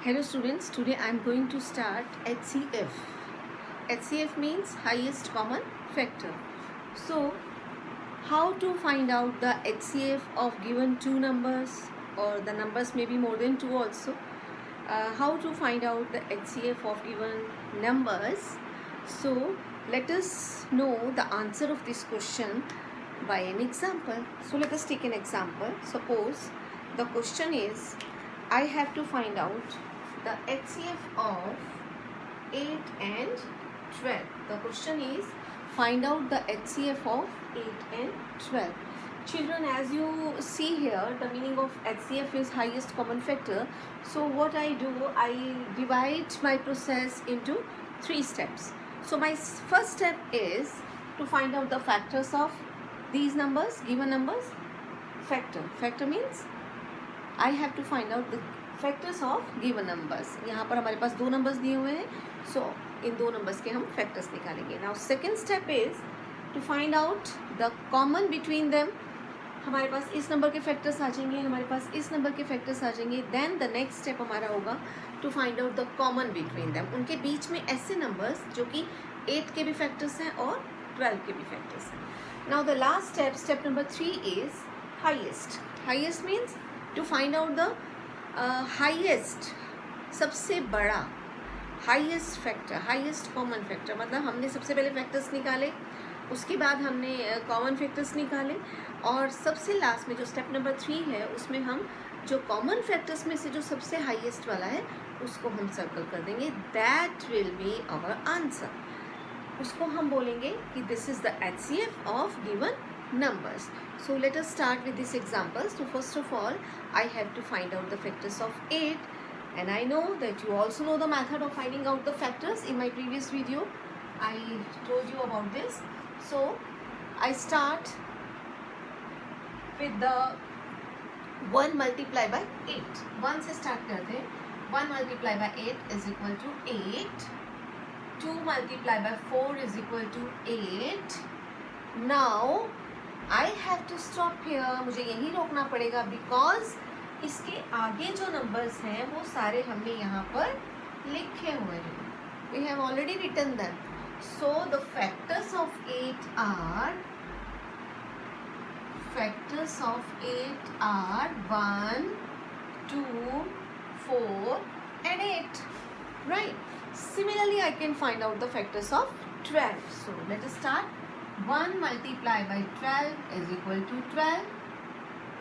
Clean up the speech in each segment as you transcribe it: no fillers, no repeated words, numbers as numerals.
Hello students, today I am going to start HCF. HCF means highest common factor. So, how to find out the HCF of given two numbers, or the numbers may be more than two also. How to find out the HCF of given numbers. So, let us know the answer of this question by an example. So, let us take an example. Suppose the question is, I have to find out the HCF of 8 and 12. The question is, find out the HCF of 8 and 12. Children, as you see here, the meaning of HCF is highest common factor. So what I do, I divide my process into 3 steps. So my first step is to find out the factors of these numbers, given numbers. Factor means I have to find out the factors of given numbers. यहाँ पर हमारे पास 2 numbers दिए हुए हैं, so इन 2 numbers के हम factors निकालेंगे. Now second step is to find out the common between them. हमारे पास इस नंबर के फैक्टर्स आ जाएंगे, हमारे पास इस नंबर के फैक्टर्स आ जाएंगे. देन द नेक्स्ट स्टेप हमारा होगा to find out the common between them. उनके बीच में ऐसे नंबर्स जो कि 8 के भी फैक्टर्स हैं और 12 के भी फैक्टर्स हैं. Now the last step number 3 is highest. Highest means to find out the highest, सबसे बड़ा highest factor, highest common factor. मतलब हमने सबसे पहले फैक्टर्स निकाले, उसके बाद हमने कॉमन फैक्टर्स निकाले, और सबसे लास्ट में जो स्टेप नंबर 3 है उसमें हम जो कॉमन फैक्टर्स में से जो सबसे हाईएस्ट वाला है उसको हम सर्कल कर देंगे. That will be our answer. उसको हम बोलेंगे कि this is the HCF of given numbers. So let us start with this example. So first of all, I have to find out the factors of 8, and I know that you also know the method of finding out the factors. In my previous video I told you about this. So I start with the 1 multiply by 8. 1 से start करते हैं. 1 multiply by 8 is equal to 8. 2 multiply by 4 is equal to 8. Now I have to stop here. मुझे यहीं रोकना पड़ेगा because इसके आगे जो numbers हैं वो सारे हमने यहाँ पर लिखे हुए हैं. We have already written them. So the factors of 8 are 1, 2, 4 and 8. Right? Similarly, I can find out the factors of 12. So let us start. 1 multiplied by 12 is equal to 12.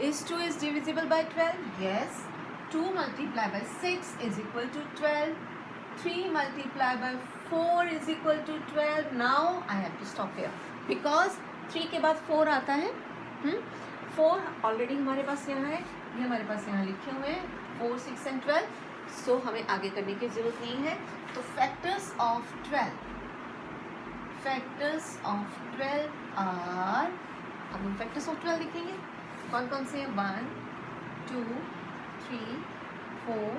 Is 2 is divisible by 12? Yes. 2 multiplied by 6 is equal to 12. 3 multiplied by 4 is equal to 12. Now I have to stop here because 3 के बाद 4 आता है. 4 already हमारे पास यहाँ है, ये हमारे पास यहाँ लिखे हुए हैं 4, 6 and 12. सो हमें आगे करने की जरूरत नहीं है. तो फैक्टर्स ऑफ 12 आर, अब हम फैक्टर्स ऑफ 12 लिखेंगे. कौन कौन से हैं? 1, 2, 3, 4,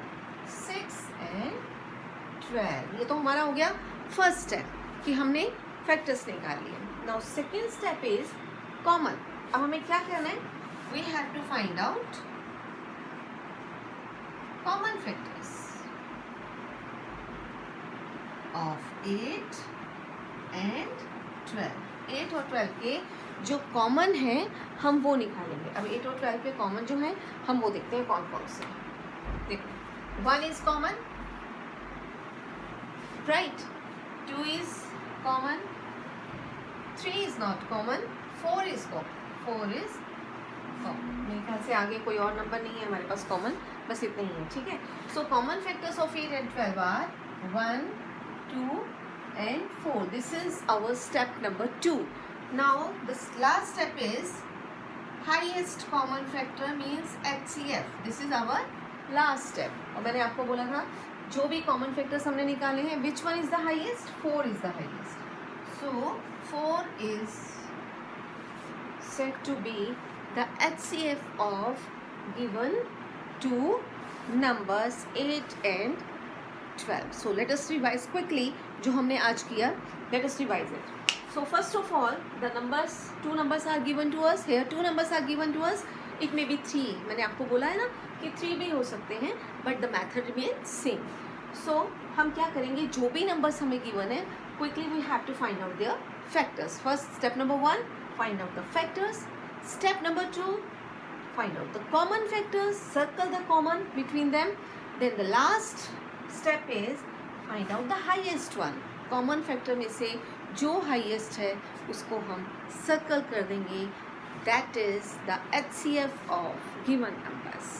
6 and 12. ये तो हमारा हो गया फर्स्ट स्टेप कि हमने फैक्टर्स निकाल लिए. Now second step is common. अब हमें क्या करना है? We have to find out common factors of 8 and 12. 8 और 12 के जो कॉमन है हम वो निकालेंगे. अब 8 और 12 के कॉमन जो है हम वो देखते हैं कौन कौन से. देखो, 1 is common, right. 2 is common, 3 is not common, 4 is common. 4 is common. मेरे ख्याल से आगे कोई और नंबर नहीं है हमारे पास कॉमन, बस इतना ही है. ठीक है. So common factors of 8 and 12 are 1, 2 and 4. This is our step number 2. Now this last step is highest common factor means HCF. This is our last step. और मैंने आपको बोला था जो भी common factors हमने निकाले हैं, which one is the highest? 4 is the highest. So 4 is said to be the HCF of given two numbers 8 and 12. So let us revise quickly जो हमने आज किया. Let us revise it. So first of all, the numbers, 2 numbers are given to us. Here 2 numbers are given to us. It may be 3, मैंने आपको बोला है ना कि 3 भी हो सकते हैं, but the method remain same. So हम क्या करेंगे, जो भी नंबर्स हमें गिवन है, quickly we have to find out their factors. First step number 1, find out the factors. Step number 2, find out the common factors, circle the common between them. Then the last step is find out the highest one. Common factor में से जो highest है उसको हम circle कर देंगे. That is the HCF of given numbers.